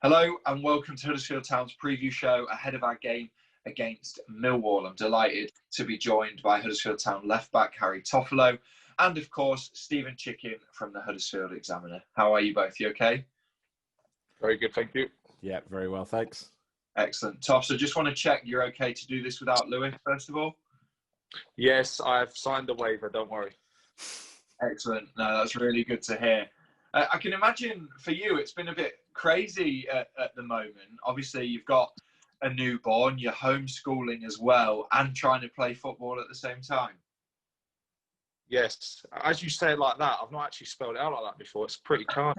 Hello and welcome to Huddersfield Town's preview show ahead of our game against Millwall. I'm delighted to be joined by Huddersfield Town left-back Harry Toffolo and, of course, Stephen Chicken from the Huddersfield Examiner. How are you both? You okay? Very good, thank you. Yeah, very well, thanks. Excellent. Toff, so just want to check you're okay to do this without Lewis, first of all? Yes, I've signed a waiver, don't worry. Excellent. No, that's really good to hear. I can imagine for you it's been a bit crazy at the moment. Obviously, you've got a newborn, you're homeschooling as well, and trying to play football at the same time. Yes, as you say it like that, I've not actually spelled it out like that before. It's pretty calm.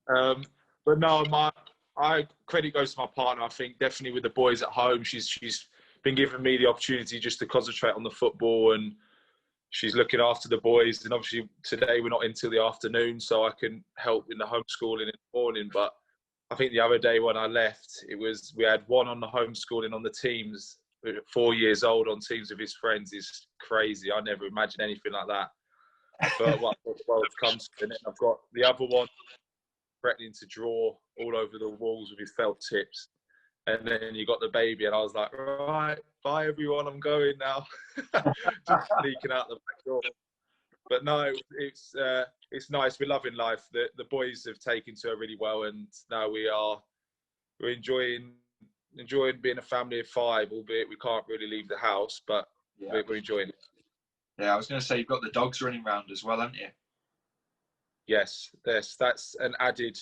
But no, credit goes to my partner. I think definitely with the boys at home, she's been giving me the opportunity just to concentrate on the football, and she's looking after the boys. And obviously today we're not until the afternoon, so I can help in the homeschooling in the morning. But I think the other day when I left, we had one on the homeschooling on the teams, 4 years old, on teams with his friends. Is crazy. I never imagined anything like that. But what the world comes to, and I've got the other one threatening to draw all over the walls with his felt tips. And then you got the baby, and I was like, right, bye everyone, I'm going now. Just sneaking out the back door. But no, it's nice. We're loving life. The boys have taken to it really well, and now we're enjoying being a family of five, albeit we can't really leave the house, but we're enjoying it. Yeah, I was going to say you've got the dogs running around as well, haven't you? Yes, that's an added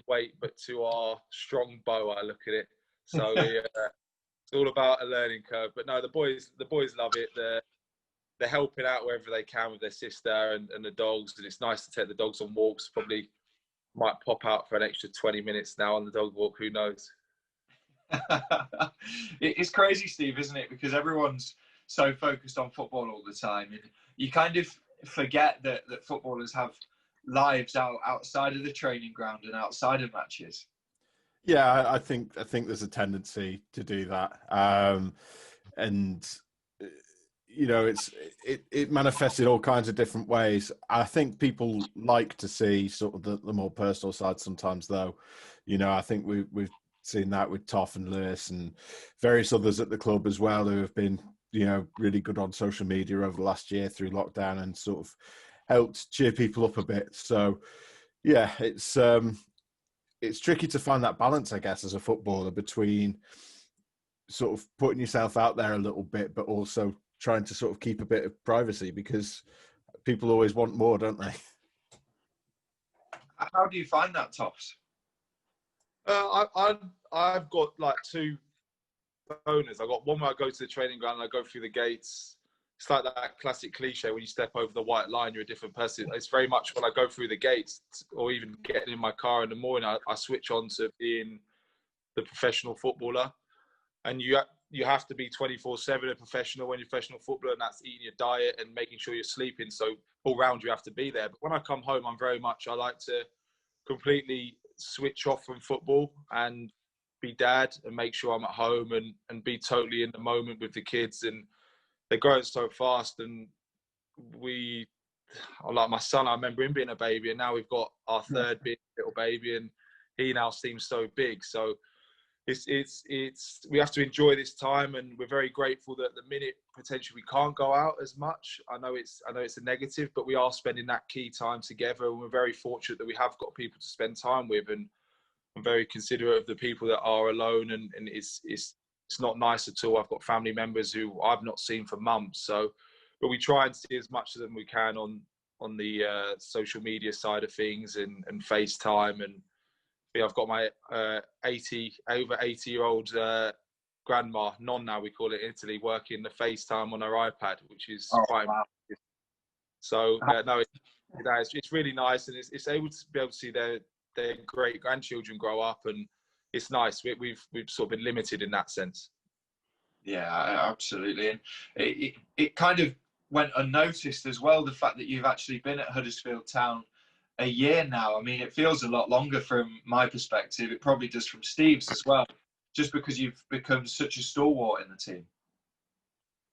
weight, but to our strong bow, I look at it. So it's all about a learning curve. But no, the boys love it. They're helping out wherever they can with their sister and the dogs, and it's nice to take the dogs on walks. Probably might pop out for an extra 20 minutes now on the dog walk. Who knows? It's crazy, Steve, isn't it? Because everyone's so focused on football all the time, and you kind of forget that footballers have lives outside of the training ground and outside of matches. Yeah, I think there's a tendency to do that, and you know, it manifests in all kinds of different ways. I think people like to see sort of the more personal side sometimes, though. You know, I think we've seen that with Toff and Lewis and various others at the club as well, who have been, you know, really good on social media over the last year through lockdown and sort of helped cheer people up a bit. So, yeah, it's tricky to find that balance, I guess, as a footballer, between sort of putting yourself out there a little bit, but also trying to sort of keep a bit of privacy, because people always want more, don't they? How do you find that, Tops? I've got like two owners. I've got one where I go to the training ground and I go through the gates. It's like that classic cliche, when you step over the white line, you're a different person. It's very much when I go through the gates, or even getting in my car in the morning, I switch on to being the professional footballer. And you have to be 24/7 a professional when you're a professional footballer, and that's eating your diet and making sure you're sleeping. So all round you have to be there. But when I come home, I like to completely switch off from football and be dad and make sure I'm at home and be totally in the moment with the kids. And they're growing so fast, and like my son, I remember him being a baby, and now we've got our third big little baby, and he now seems so big. So it's we have to enjoy this time, and we're very grateful that the minute potentially we can't go out as much. I know it's a negative, but we are spending that key time together, and we're very fortunate that we have got people to spend time with, and I'm very considerate of the people that are alone, and it's not nice at all. I've got family members who I've not seen for months. So, but we try and see as much of them we can on the social media side of things and FaceTime. And yeah, I've got my over 80-year-old grandma, nonna we call it in Italy, working the FaceTime on her iPad, which is quite impressive. So no, it's really nice, and it's able to be able to see their great grandchildren grow up, and it's nice. We've sort of been limited in that sense. Yeah, absolutely. And it kind of went unnoticed as well, the fact that you've actually been at Huddersfield Town a year now. I mean, it feels a lot longer from my perspective. It probably does from Steve's as well, just because you've become such a stalwart in the team.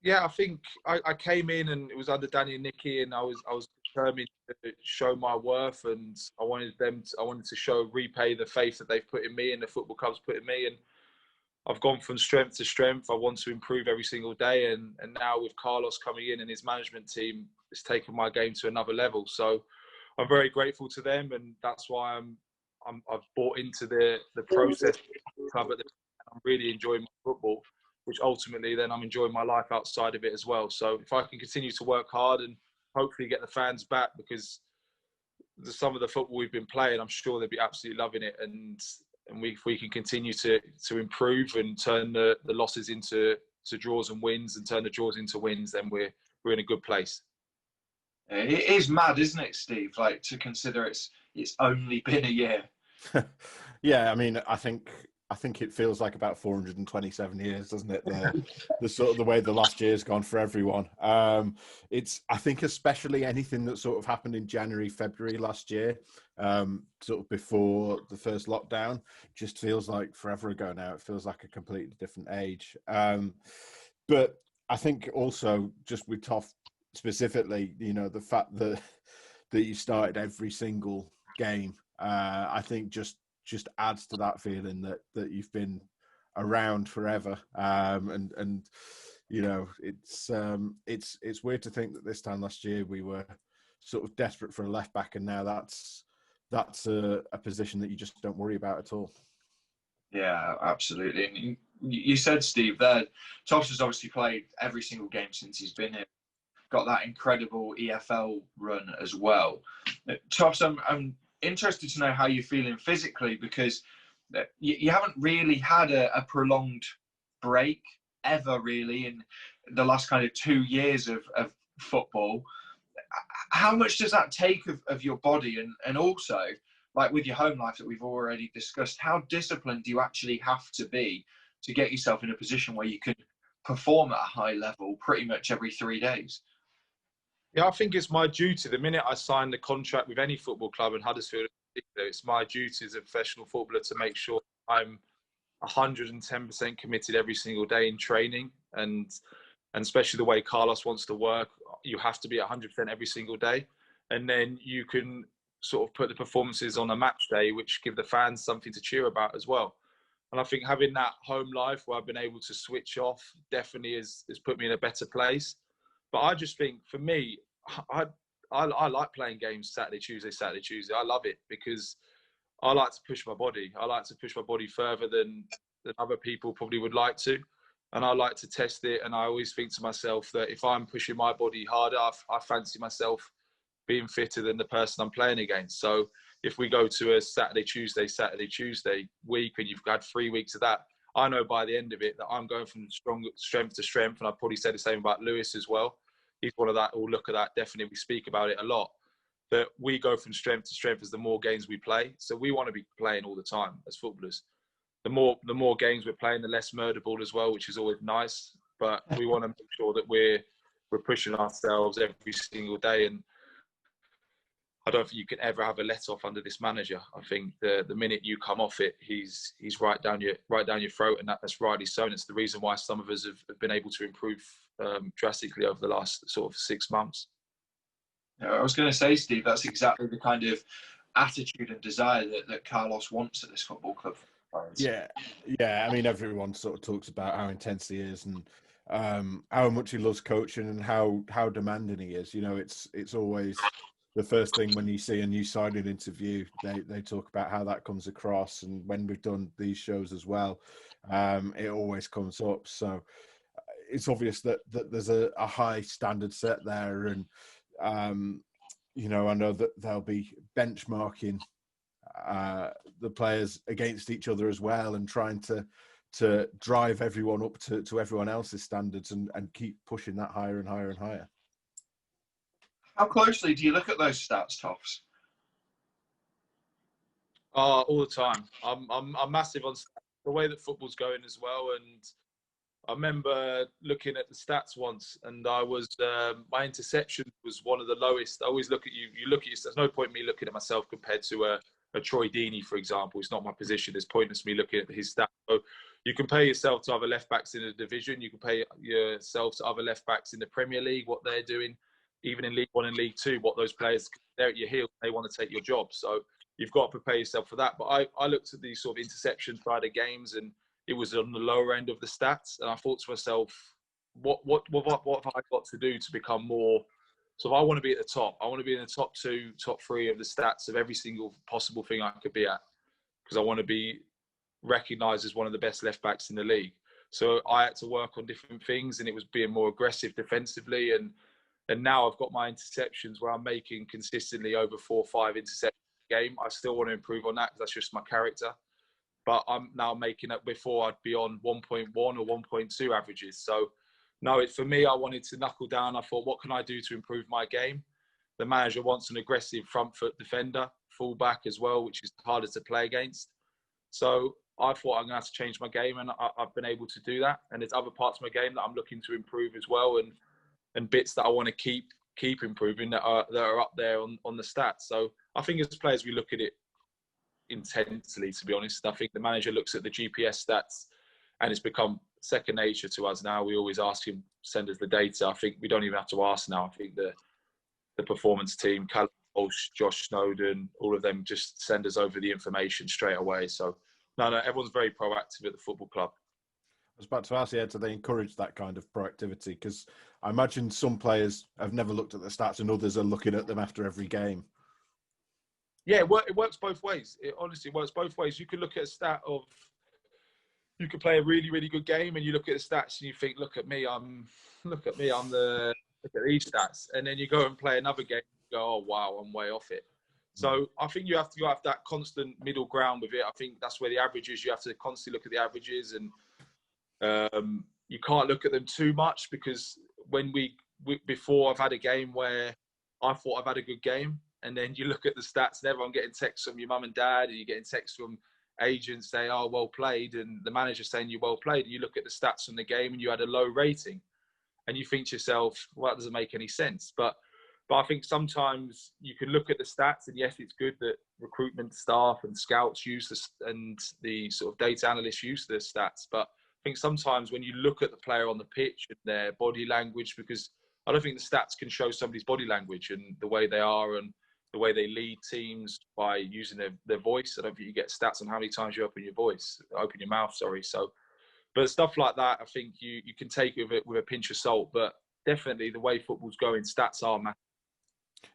Yeah, I think I came in and it was under Danny and Nicky, and I was determined to show my worth, and I wanted to repay the faith that they've put in me and the football club's put in me, and I've gone from strength to strength. I want to improve every single day, and now with Carlos coming in and his management team, it's taken my game to another level. So I'm very grateful to them, and that's why I've bought into the process club at the. I'm really enjoying my football, which ultimately then I'm enjoying my life outside of it as well. So if I can continue to work hard and hopefully get the fans back, because some of the football we've been playing, I'm sure they'd be absolutely loving it. And if we can continue to improve and turn the losses into draws and wins, and turn the draws into wins, then we're in a good place. It is mad, isn't it, Steve? Like, to consider it's only been a year. Yeah, I mean, I think it feels like about 427 years, doesn't it? The sort of the way the last year's gone for everyone. It's, I think, especially anything that sort of happened in January, February last year, sort of before the first lockdown, just feels like forever ago now. It feels like a completely different age. But I think also, just with Toff specifically, you know, the fact that you started every single game, I think just adds to that feeling that you've been around forever. And you know, it's weird to think that this time last year we were sort of desperate for a left back, and now that's a position that you just don't worry about at all. Yeah, absolutely. And you said, Steve, that Toffs has obviously played every single game since he's been here. Got that incredible EFL run as well. Toffs, I'm interested to know how you're feeling physically, because you haven't really had a prolonged break ever, really, in the last kind of 2 years of football. How much does that take of your body? And also, like with your home life that we've already discussed, how disciplined do you actually have to be to get yourself in a position where you can perform at a high level pretty much every 3 days? Yeah, I think it's my duty. The minute I sign the contract with any football club, in Huddersfield, it's my duty as a professional footballer to make sure I'm 110% committed every single day in training, and especially the way Carlos wants to work, you have to be 100% every single day, and then you can sort of put the performances on a match day, which give the fans something to cheer about as well. And I think having that home life where I've been able to switch off definitely has put me in a better place. But I just think, for me, I like playing games Saturday, Tuesday. I love it because I like to push my body. I like to push my body further than other people probably would like to. And I like to test it. And I always think to myself that if I'm pushing my body harder, I fancy myself being fitter than the person I'm playing against. So if we go to a Saturday, Tuesday week, and you've had 3 weeks of that, I know by the end of it that I'm going from strength to strength. And I'd probably say the same about Lewis as well. He's one of that, or look at that, definitely. We speak about it a lot, that we go from strength to strength as the more games we play. So we want to be playing all the time as footballers. The more games we're playing, the less murder ball as well, which is always nice. But we want to make sure that we're pushing ourselves every single day. And I don't think you can ever have a let off under this manager. I think the minute you come off it, he's right down your throat, and that's rightly so. And it's the reason why some of us have been able to improve drastically over the last sort of 6 months. Yeah, I was going to say, Steve, that's exactly the kind of attitude and desire that Carlos wants at this football club. Yeah. I mean, everyone sort of talks about how intense he is, and how much he loves coaching, and how demanding he is. You know, it's always the first thing when you see a new signing interview, they talk about how that comes across. And when we've done these shows as well, it always comes up. So it's obvious that there's a high standard set there. And, you know, I know that they'll be benchmarking the players against each other as well, and trying to drive everyone up to everyone else's standards, and keep pushing that higher and higher and higher. How closely do you look at those stats, Toffs? All the time. I'm massive on the way that football's going as well. And I remember looking at the stats once, and I was my interception was one of the lowest. I always look at you look at yourself. There's no point in me looking at myself compared to a a Troy Deeney, for example. It's not my position. It's pointless me looking at his stats. So you compare yourself to other left backs in the division. You compare yourself to other left backs in the Premier League, what they're doing, even in League One and League Two, what those players, they're at your heels, they want to take your job. So you've got to prepare yourself for that. But I looked at these sort of interception side of games, and it was on the lower end of the stats. And I thought to myself, what have I got to do to become more? So if I want to be at the top, I want to be in the top 2, top 3 of the stats of every single possible thing I could be at, because I want to be recognised as one of the best left backs in the league. So I had to work on different things, and it was being more aggressive defensively. And now I've got my interceptions where I'm making consistently over 4 or 5 interceptions a game. I still want to improve on that because that's just my character. But I'm now making it. Before I'd be on 1.1 or 1.2 averages. So no, for me, I wanted to knuckle down. I thought, what can I do to improve my game? The manager wants an aggressive front foot defender, full back as well, which is harder to play against. So I thought I'm going to have to change my game, and I've been able to do that. And there's other parts of my game that I'm looking to improve as well, and bits that I want to keep improving that are up there on the stats. So I think as players, we look at it intensely, to be honest. I think the manager looks at the GPS stats, and it's become second nature to us now. We always ask him, send us the data. I think we don't even have to ask now. I think the performance team, Callum Walsh, Josh Snowden, all of them just send us over the information straight away. So no, everyone's very proactive at the football club. I was about to ask you, do they encourage that kind of proactivity? Because I imagine some players have never looked at the stats and others are looking at them after every game. Yeah, it works both ways. It honestly works both ways. You could look at a stat of, you could play a really, really good game, and you look at the stats and you think, look at look at these stats. And then you go and play another game and go, oh, wow, I'm way off it. So I think you have to have that constant middle ground with it. I think that's where the averages, you have to constantly look at the averages, and you can't look at them too much, because before I've had a game where I thought I've had a good game, and then you look at the stats and everyone getting texts from your mum and dad, and you're getting texts from agents saying, oh, well played, and the manager saying you well played, and you look at the stats from the game and you had a low rating, and you think to yourself, well, that doesn't make any sense. But I think sometimes you can look at the stats, and yes, it's good that recruitment staff and scouts use this, and the sort of data analysts use the stats. But I think sometimes when you look at the player on the pitch and their body language, because I don't think the stats can show somebody's body language and the way they are and the way they lead teams by using their voice. I don't think you get stats on how many times you open your mouth. So, but stuff like that, I think you can take it with a pinch of salt. But definitely the way football's going, stats are massive.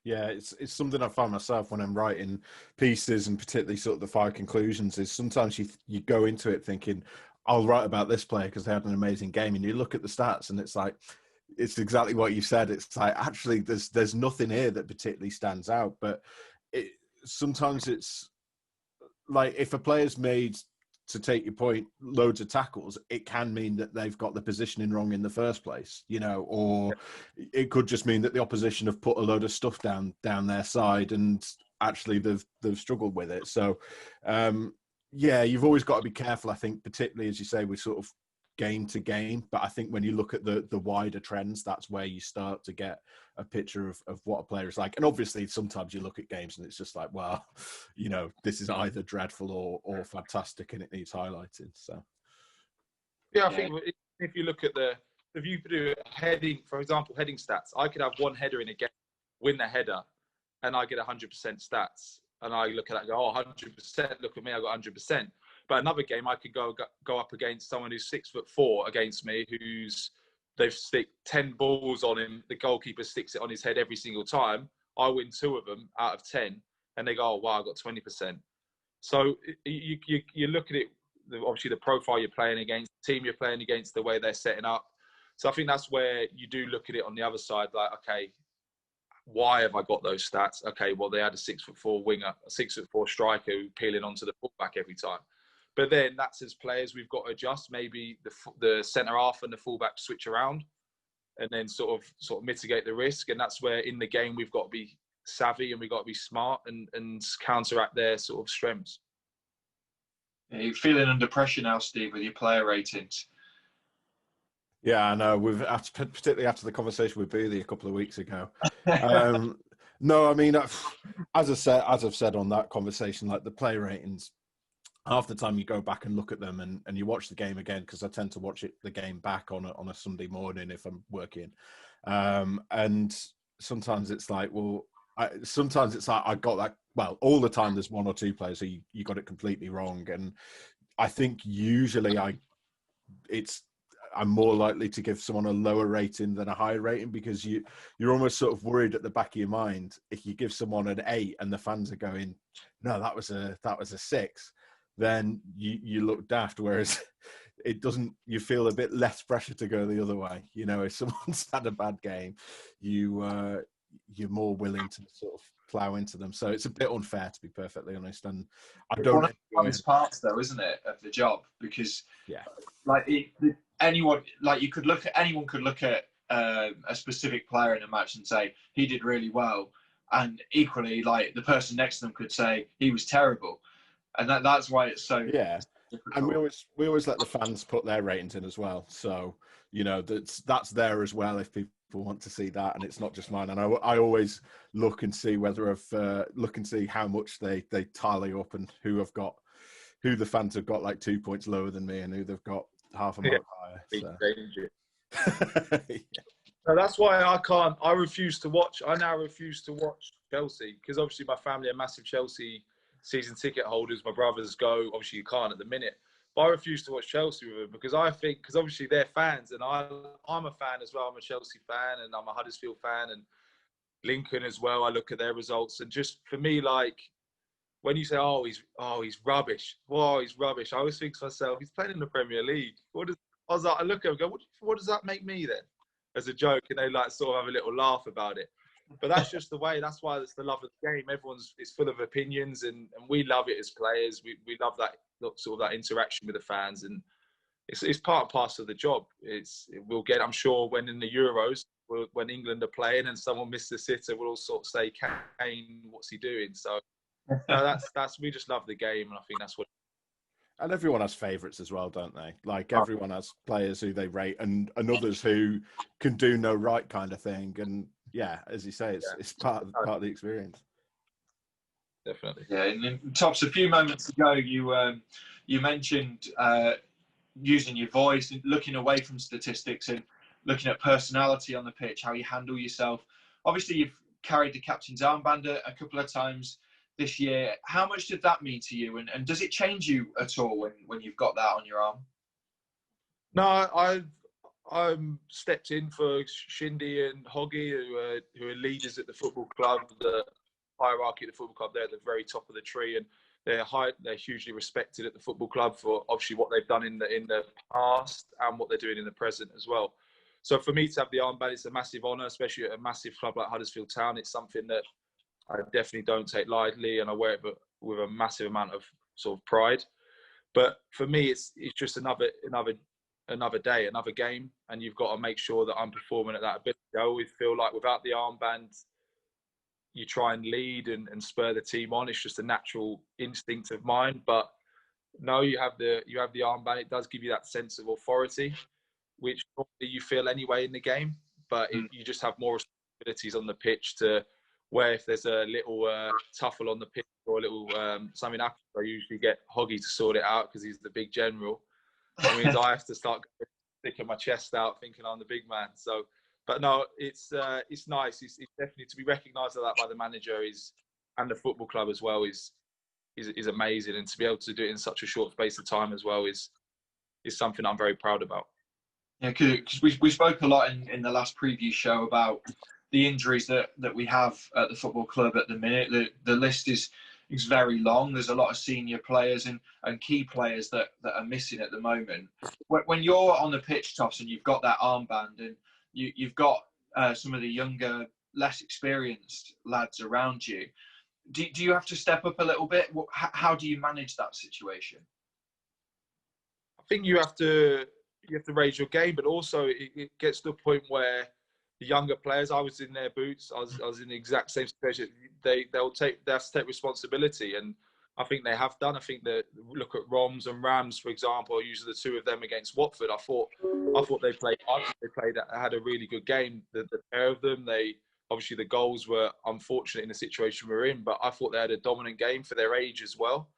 Yeah, it's something I find myself when I'm writing pieces, and particularly sort of the 5 conclusions, is sometimes you go into it thinking, I'll write about this player because they had an amazing game, and you look at the stats and it's like, it's exactly what you said. It's like, actually, there's nothing here that particularly stands out. But sometimes it's like, if a player's made, to take your point, loads of tackles, it can mean that they've got the positioning wrong in the first place, or it could just mean that the opposition have put a load of stuff down their side, and actually they've struggled with it. So, yeah, you've always got to be careful, I think, particularly as you say, with sort of game to game. But I think when you look at the wider trends, that's where you start to get a picture of what a player is like. And obviously sometimes you look at games and it's just like, well, this is either dreadful or fantastic, and it needs highlighting. So yeah, I think if you look at if you do heading, for example, heading stats, I could have one header in a game, win the header, and I get 100% stats, and I look at that and go, oh, 100%, look at me, I got 100%. But another game, I could go up against someone who's 6'4" against me, they've stick 10 balls on him. The goalkeeper sticks it on his head every single time. I win 2 of them out of 10, and they go, oh, wow, I got 20%. So you look at it, obviously the profile you're playing against, the team you're playing against, the way they're setting up. So I think that's where you do look at it on the other side, like, okay, why have I got those stats? Okay, well, they had a 6'4" winger, a 6'4" striker who peeling onto the fullback every time. But then that's as players, we've got to adjust. Maybe the centre half and the fullback switch around, and then sort of mitigate the risk. And that's where in the game we've got to be savvy and we've got to be smart and counteract their sort of strengths. Yeah, you're feeling under pressure now, Steve, with your player ratings. Yeah, I know. Particularly after the conversation with Booley a couple of weeks ago. No, I mean, as I've said on that conversation, like the player ratings, half the time you go back and look at them and you watch the game again, because I tend to watch the game back on a Sunday morning if I'm working, and sometimes it's like, well, sometimes it's like I got that. Well, all the time there's one or two players who you got it completely wrong, and I think usually I'm more likely to give someone a lower rating than a higher rating, because you're almost sort of worried at the back of your mind if you give someone an 8 and the fans are going, no, that was a 6, then you look daft. Whereas it doesn't, you feel a bit less pressure to go the other way. You know, if someone's had a bad game, you're more willing to sort of plow into them. So it's a bit unfair, to be perfectly honest. And I don't. One of the hardest parts, though, isn't it, of the job? Because like anyone could look at a specific player in a match and say he did really well, and equally, like, the person next to them could say he was terrible, and that's why it's so difficult. And we always let the fans put their ratings in as well. So, you know, that's there as well if people want to see that, and it's not just mine. And I always look and see how much they tally up, and who the fans have got like 2 points lower than me, and who they've got half a mark higher. So. So that's why I refuse to watch. I now refuse to watch Chelsea, because obviously my family are massive Chelsea season ticket holders. My brothers go. Obviously you can't at the minute. But I refuse to watch Chelsea with them, because because obviously they're fans, and I'm a fan as well. I'm a Chelsea fan, and I'm a Huddersfield fan, and Lincoln as well. I look at their results, and just for me, like, when you say, he's rubbish. Well, he's rubbish. I always think to myself, he's playing in the Premier League. I look at him and go, what does that make me then? As a joke, and they like sort of have a little laugh about it. But that's just the way. That's why it's the love of the game. It's full of opinions, and we love it as players. We love that sort of that interaction with the fans, and it's part and parcel of the job. We'll get. I'm sure when in the Euros, when England are playing and someone misses the sitter, we'll all sort of say, "Kane, what's he doing?" So that's we just love the game, and I think that's what. And everyone has favourites as well, don't they? Like, everyone has players who they rate, and others who can do no right kind of thing. And yeah, as you say, it's part of the experience. Definitely. Yeah, and Tops, a few moments ago, you mentioned using your voice and looking away from statistics and looking at personality on the pitch, how you handle yourself. Obviously, you've carried the captain's armband a couple of times this year. How much did that mean to you, and does it change you at all when you've got that on your arm? No, I'm stepped in for Shindy and Hoggy, who are leaders at the football club. The hierarchy at the football club, they're at the very top of the tree, and they're hugely respected at the football club for obviously what they've done in the past and what they're doing in the present as well. So for me to have the armband, it's a massive honour, especially at a massive club like Huddersfield Town. It's something that I definitely don't take lightly, and I wear it with a massive amount of sort of pride. But for me, it's just another day, another game, and you've got to make sure that I'm performing at that ability. I always feel like without the armband, you try and lead and spur the team on. It's just a natural instinct of mine. But no, you have the armband. It does give you that sense of authority, which probably you feel anyway in the game. But you just have more responsibilities on the pitch to where if there's a little tuffle on the pitch or a little something happens, I usually get Hoggy to sort it out because he's the big general. That means I have to start sticking my chest out, thinking I'm the big man. So, but no, it's nice. It's definitely to be recognised like that by the manager and the football club as well is amazing, and to be able to do it in such a short space of time as well is something I'm very proud about. Yeah, because we spoke a lot in the last preview show about the injuries that we have at the football club at the minute. The list is very long. There's a lot of senior players and key players that are missing at the moment. When you're on the pitch, Tops, and you've got that armband and you've got some of the younger, less experienced lads around you, do you have to step up a little bit? How do you manage that situation? I think you have to raise your game, but also it gets to a point where the younger players, I was in their boots. I was in the exact same situation. They have to take responsibility, and I think they have done. I think that look at Roms and Rams, for example, usually the two of them against Watford. I thought they played hard. They had a really good game. The pair of them, they Obviously, the goals were unfortunate in the situation we're in, but I thought they had a dominant game for their age as well.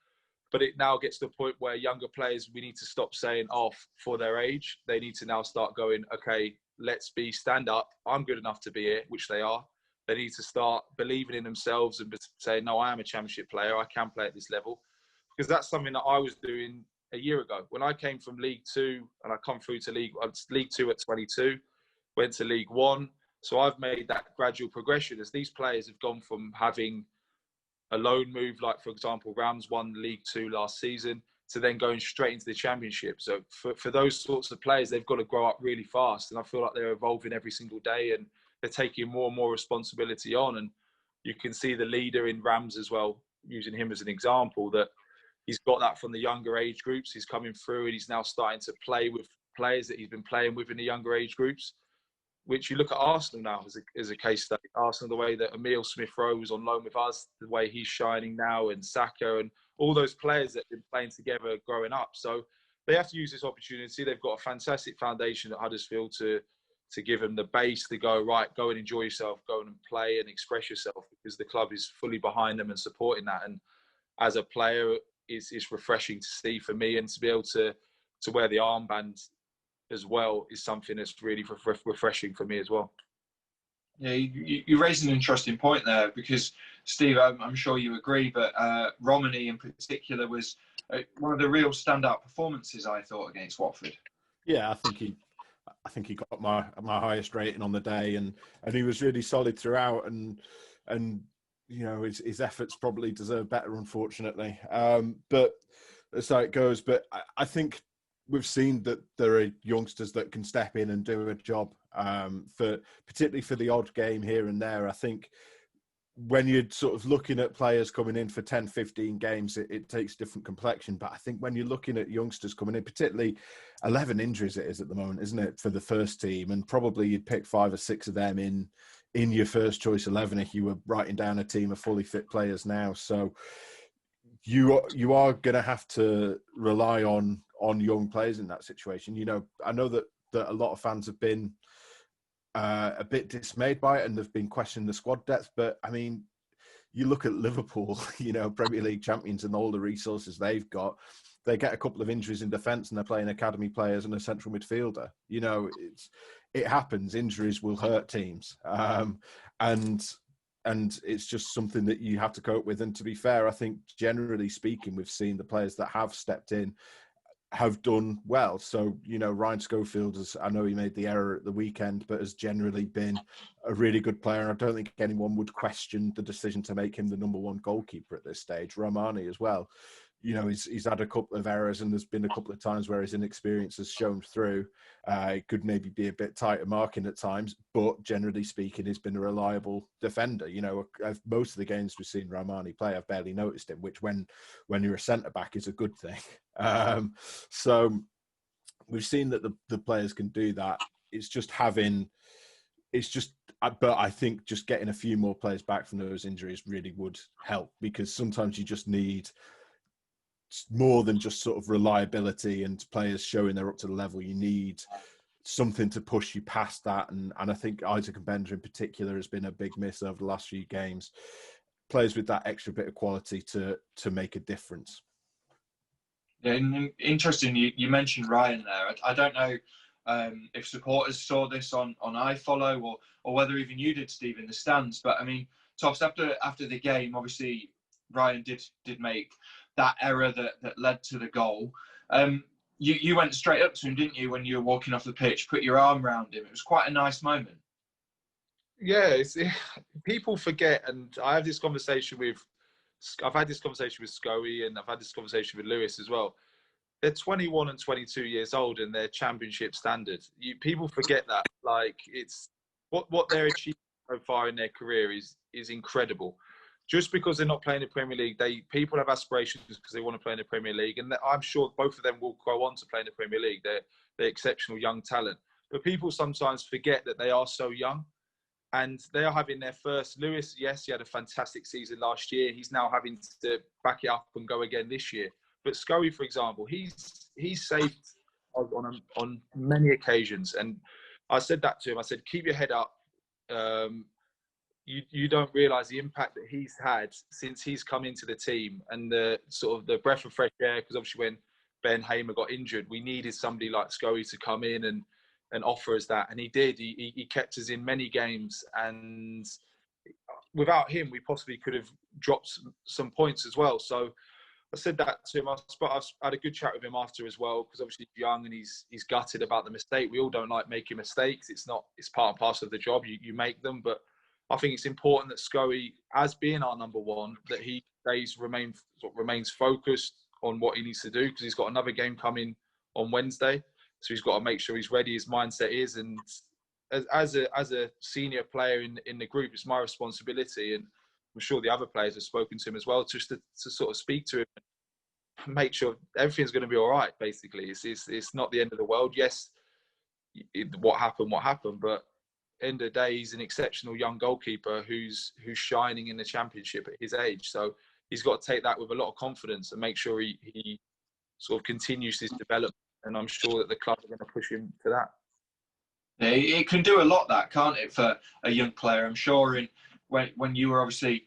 But it now gets to the point where younger players, we need to stop saying, oh, for their age. They need to now start going, okay, stand up. I'm good enough to be here, which they are. They need to start believing in themselves and saying, no, I am a championship player. I can play at this level. Because that's something that I was doing a year ago. When I came from League Two and I come through to League Two at 22, went to League One. So I've made that gradual progression as these players have gone from having a loan move, like, for example, Rams won League Two last season, to then going straight into the Championship. So for those sorts of players, they've got to grow up really fast. And I feel like they're evolving every single day and they're taking more and more responsibility on. And you can see the leader in Rams as well, using him as an example, that he's got that from the younger age groups. He's coming through and he's now starting to play with players that he's been playing with in the younger age groups. Which you look at Arsenal now as a case study. Arsenal, the way that Emile Smith-Rowe was on loan with us, the way he's shining now, and Saka, and all those players that have been playing together growing up. So they have to use this opportunity. They've got a fantastic foundation at Huddersfield to give them the base to go, right, go and enjoy yourself, go and play and express yourself, because the club is fully behind them and supporting that. And as a player, it's refreshing to see for me, and to be able to wear the armband as well is something that's really refreshing for me as well. Yeah, you raised an interesting point there, because Steve, I'm sure you agree, but Romani in particular was one of the real standout performances, I thought, against Watford. Yeah, I think he got my highest rating on the day, and he was really solid throughout, and you know, his efforts probably deserve better, unfortunately. But that's how it goes. But I think we've seen that there are youngsters that can step in and do a job, particularly for the odd game here and there. I think when you're sort of looking at players coming in for 10, 15 games, it takes different complexion. But I think when you're looking at youngsters coming in, particularly 11 injuries it is at the moment, isn't it, for the first team? And probably you'd pick 5 or 6 of them in your first choice 11 if you were writing down a team of fully fit players now. So you are going to have to rely on young players in that situation. You know, I know that a lot of fans have been a bit dismayed by it and they've been questioning the squad depth. But I mean, you look at Liverpool, you know, Premier League champions, and all the resources they've got. They get a couple of injuries in defence and they're playing academy players and a central midfielder. You know, it happens. Injuries will hurt teams, and it's just something that you have to cope with. And to be fair, I think generally speaking, we've seen the players that have stepped in have done well. So, you know, Ryan Schofield, I know he made the error at the weekend, but has generally been a really good player. I don't think anyone would question the decision to make him the number 1 goalkeeper at this stage. Romani as well. You know, he's had a couple of errors, and there's been a couple of times where his inexperience has shown through. It could maybe be a bit tighter marking at times, but generally speaking, he's been a reliable defender. You know, most of the games we've seen Romani play, I've barely noticed him, which when you're a centre-back is a good thing. So we've seen that the players can do that. But I think just getting a few more players back from those injuries really would help, because sometimes you just need more than just sort of reliability and players showing they're up to the level. You need something to push you past that. And I think Isaac and Bender in particular has been a big miss over the last few games. Players with that extra bit of quality to make a difference. Yeah, interesting. You mentioned Ryan there. I don't know if supporters saw this on iFollow or whether even you did, Steve, in the stands. But I mean, Toffs, after the game, obviously Ryan did make that error that led to the goal. You went straight up to him, didn't you, when you were walking off the pitch? Put your arm around him. It was quite a nice moment. Yeah, people forget, and I've had this conversation with Scoey, and I've had this conversation with Lewis as well. They're 21 and 22 years old, and they're championship standard. People forget that. Like, it's what they're achieving so far in their career is incredible. Just because they're not playing the Premier League, people have aspirations because they want to play in the Premier League, and I'm sure both of them will go on to play in the Premier League. They're exceptional young talent, but people sometimes forget that they are so young, and they are having their first. Lewis, yes, he had a fantastic season last year. He's now having to back it up and go again this year. But Scoey, for example, he's saved on many occasions, and I said that to him. I said, keep your head up. you don't realise the impact that he's had since he's come into the team, and the sort of the breath of fresh air. Because obviously when Ben Hamer got injured, we needed somebody like Scully to come in and offer us that, and he did. He kept us in many games, and without him, we possibly could have dropped some points as well. So I said that to him. I had a good chat with him after as well, because obviously he's young and he's gutted about the mistake. We all don't like making mistakes. It's part and parcel of the job. You make them, but I think it's important that Scully, as being our number one, that he remains focused on what he needs to do, because he's got another game coming on Wednesday. So he's got to make sure he's ready. His mindset is, and as a senior player in the group, it's my responsibility, and I'm sure the other players have spoken to him as well, just to sort of speak to him and make sure everything's going to be all right. Basically, it's not the end of the world. Yes, what happened, but end of the day, he's an exceptional young goalkeeper who's shining in the Championship at his age. So he's got to take that with a lot of confidence and make sure he sort of continues his development. And I'm sure that the club are going to push him to that. Yeah, it can do a lot, that, can't it, for a young player? I'm sure when you were obviously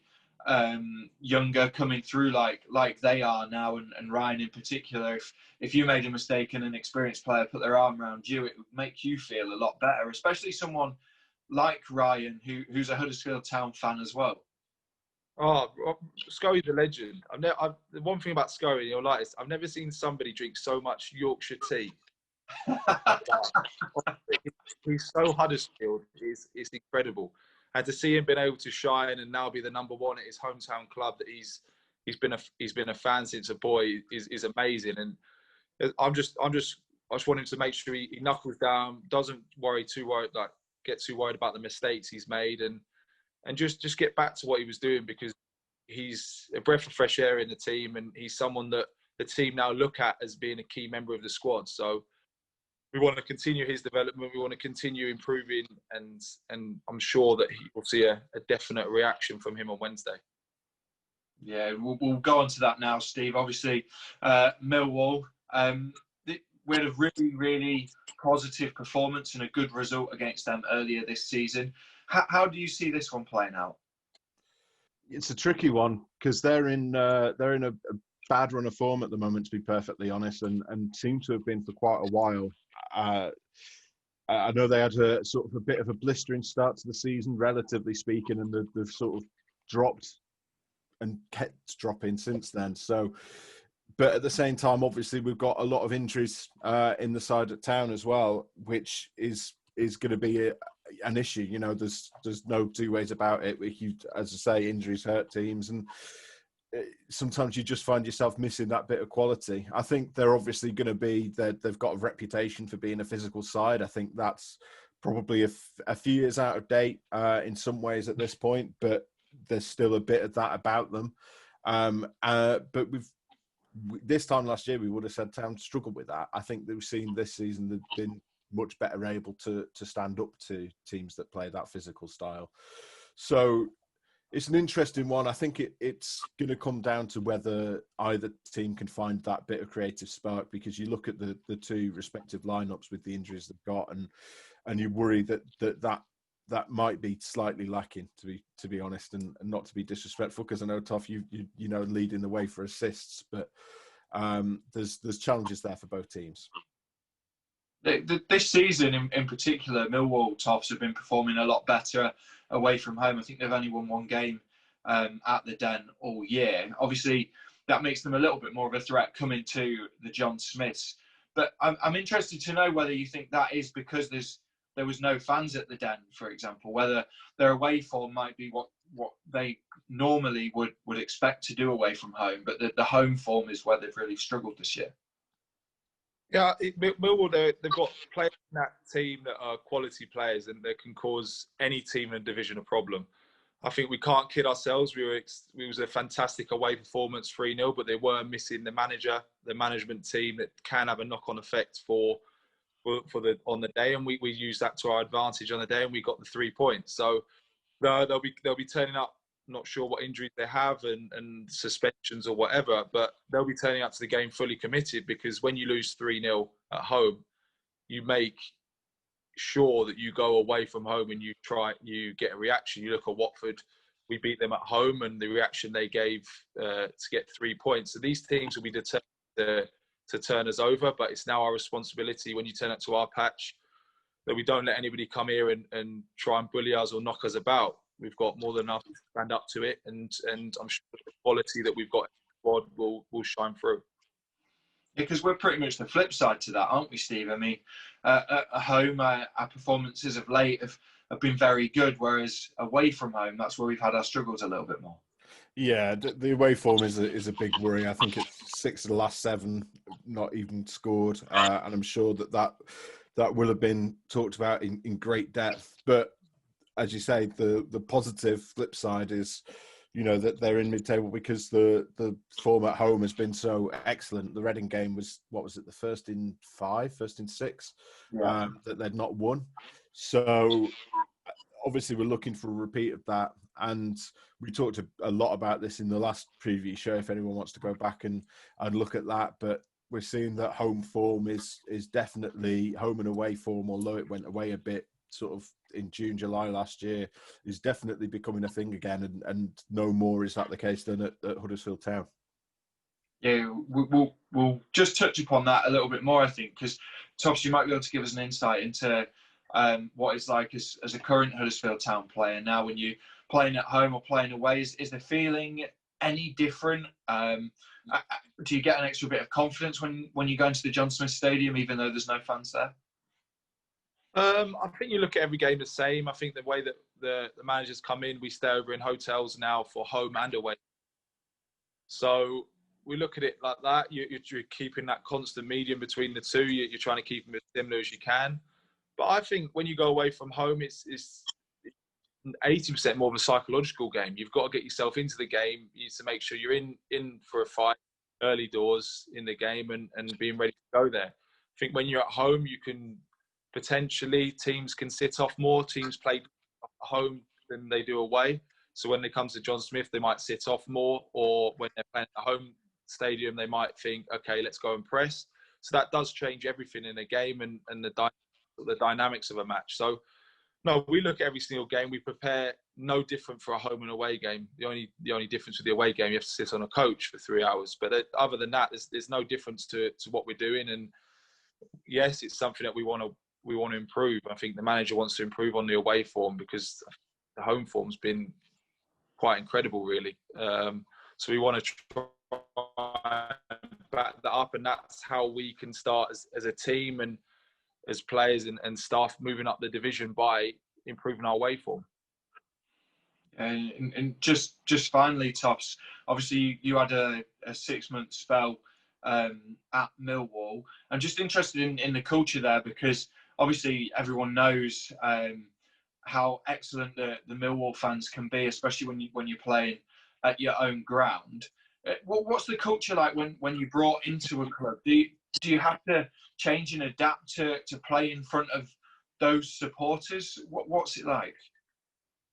younger, coming through like they are now, and Ryan in particular, if you made a mistake and an experienced player put their arm around you, it would make you feel a lot better, especially someone like Ryan, who's a Huddersfield Town fan as well. Oh, Scully's a legend. The one thing about Scully, you'll like this, I've never seen somebody drink so much Yorkshire tea. He's so Huddersfield. It's incredible. And to see him being able to shine and now be the number one at his hometown club that he's been a fan since a boy is amazing. And I just want him to make sure he knuckles down, doesn't get too worried about the mistakes he's made, and just get back to what he was doing, because he's a breath of fresh air in the team, and he's someone that the team now look at as being a key member of the squad. So we want to continue his development. We want to continue improving, and I'm sure that he will see a definite reaction from him on Wednesday. Yeah, we'll go on to that now, Steve. Obviously, Millwall, we had a really, really positive performance and a good result against them earlier this season. How do you see this one playing out? It's a tricky one, because they're in a bad run of form at the moment, to be perfectly honest, and seem to have been for quite a while. I know they had a sort of a bit of a blistering start to the season, relatively speaking, and they've sort of dropped and kept dropping since then. So, but at the same time, obviously, we've got a lot of injuries in the side at Town as well, which is going to be an issue. You know, there's no two ways about it. As I say, injuries hurt teams, and sometimes you just find yourself missing that bit of quality. I think they're obviously going to be they've got a reputation for being a physical side. I think that's probably a few years out of date in some ways at this point, but there's still a bit of that about them. But this time last year, we would have said Town struggled with that. I think we've seen this season they've been much better able to stand up to teams that play that physical style. So it's an interesting one. I think it's going to come down to whether either team can find that bit of creative spark, because you look at the two respective lineups with the injuries they've got, and you worry that might be slightly lacking, to be honest, and not to be disrespectful, because I know, Toff, you know, leading the way for assists, but there's challenges there for both teams. This season in particular, Millwall Toffs have been performing a lot better away from home. I think they've only won one game at the Den all year. Obviously, that makes them a little bit more of a threat coming to the John Smiths. But I'm interested to know whether you think that is because there was no fans at the Den, for example, whether their away form might be what they normally would expect to do away from home, but the home form is where they've really struggled this year. Yeah, Millwall, they've got players in that team that are quality players and that can cause any team in division a problem. I think we can't kid ourselves. We was a fantastic away performance, 3-0, but they were missing the management team that can have a knock-on effect on the day, and we used that to our advantage on the day, and we got the 3 points. So they'll be turning up. Not sure what injuries they have and suspensions or whatever, but they'll be turning up to the game fully committed, because when you lose 3-0 at home, you make sure that you go away from home and you get a reaction. You look at Watford, we beat them at home, and the reaction they gave to get 3 points. So these teams will be determined to turn us over, but it's now our responsibility when you turn up to our patch that we don't let anybody come here and try and bully us or knock us about. We've got more than enough to stand up to it, and I'm sure the quality that we've got in the squad will shine through. Because we're pretty much the flip side to that, aren't we, Steve? I mean, at home, our performances of late have been very good, whereas away from home, that's where we've had our struggles a little bit more. Yeah, the away form is a big worry. I think it's 6 of the last 7 not even scored, and I'm sure that will have been talked about in great depth. But as you say, the positive flip side is, that they're in mid-table because the form at home has been so excellent. The Reading game was, what was it, the first in 6, that they'd not won. So obviously we're looking for a repeat of that. And we talked a lot about this in the last preview show, if anyone wants to go back and look at that. But we're seeing that home form is definitely, home and away form, although it went away a bit sort of in June, July last year, is definitely becoming a thing again. And no more is that the case than at Huddersfield Town. Yeah, we'll just touch upon that a little bit more, I think, because Tops, you might be able to give us an insight into what it's like as a current Huddersfield Town player now when you're playing at home or playing away. Is the feeling any different? Do you get an extra bit of confidence when you go into the John Smith Stadium, even though there's no fans there? I think you look at every game the same. I think the way that the managers come in, we stay over in hotels now for home and away. So we look at it like that. You're keeping that constant medium between the two. You're trying to keep them as similar as you can. But I think when you go away from home, it's 80% more of a psychological game. You've got to get yourself into the game. You need to make sure you're in for a fight early doors in the game and being ready to go there. I think when you're at home, you can potentially, teams can sit off more. Teams play at home than they do away. So when it comes to John Smith, they might sit off more, or when they're playing at home stadium, they might think, okay, let's go and press. So that does change everything in a game and the dynamics of a match. So no, we look at every single game. We prepare no different for a home and away game. The only difference with the away game, you have to sit on a coach for 3 hours. But other than that, there's no difference to what we're doing. And yes, it's something that we want to improve. I think the manager wants to improve on the away form because the home form's been quite incredible, really. So we want to try and back that up, and that's how we can start as a team and as players and staff moving up the division by improving our away form. And just finally, Tops, obviously you had a 6-month spell at Millwall. I'm just interested in the culture there because obviously everyone knows how excellent the Millwall fans can be, especially when you're playing at your own ground. What's the culture like when you're brought into a club? Do you have to change and adapt to play in front of those supporters? What's it like?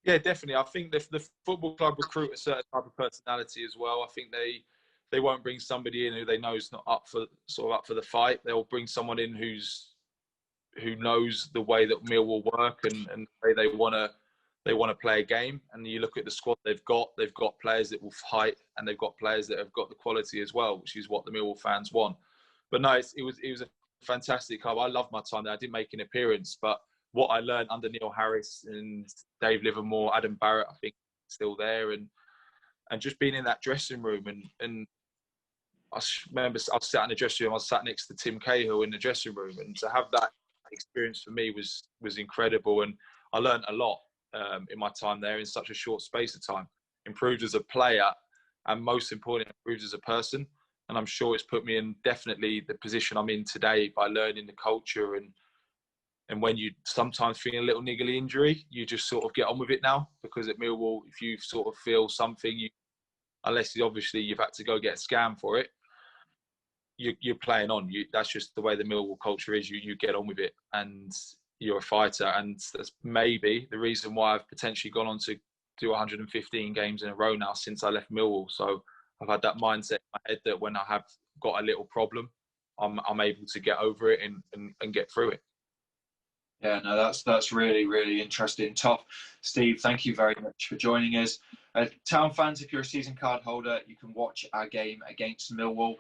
Yeah, definitely. I think the football club recruit a certain type of personality as well. I think they won't bring somebody in who they know is not up for the fight. They'll bring someone in who knows the way that Millwall work and the way they want to play a game. And you look at the squad they've got players that will fight, and they've got players that have got the quality as well, which is what the Millwall fans want. But no, it was a fantastic club. I loved my time there. I didn't make an appearance, but what I learned under Neil Harris and Dave Livermore, Adam Barrett, I think still there, and just being in that dressing room and I remember I was sat in the dressing room. I was sat next to Tim Cahill in the dressing room, and to have that experience for me was incredible. And I learned a lot in my time there in such a short space of time. Improved as a player, and most importantly, improved as a person. And I'm sure it's put me in definitely the position I'm in today by learning the culture and when you sometimes feel a little niggly injury, you just sort of get on with it now. Because at Millwall, if you sort of feel something, unless obviously you've had to go get a scan for it, you're playing on. That's just the way the Millwall culture is. You get on with it, and you're a fighter. And that's maybe the reason why I've potentially gone on to do 115 games in a row now since I left Millwall. So I've had that mindset in my head that when I have got a little problem, I'm able to get over it and get through it. Yeah, no, that's really, really interesting. Toff, Steve, thank you very much for joining us. Town fans, if you're a season card holder, you can watch our game against Millwall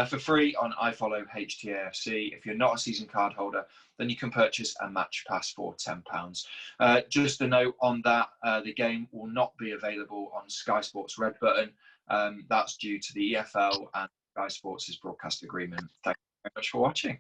for free on iFollow HTAFC. If you're not a season card holder, then you can purchase a match pass for £10. Just a note on that, the game will not be available on Sky Sports Red Button. That's due to the EFL and Sky Sports' broadcast agreement. Thank you very much for watching.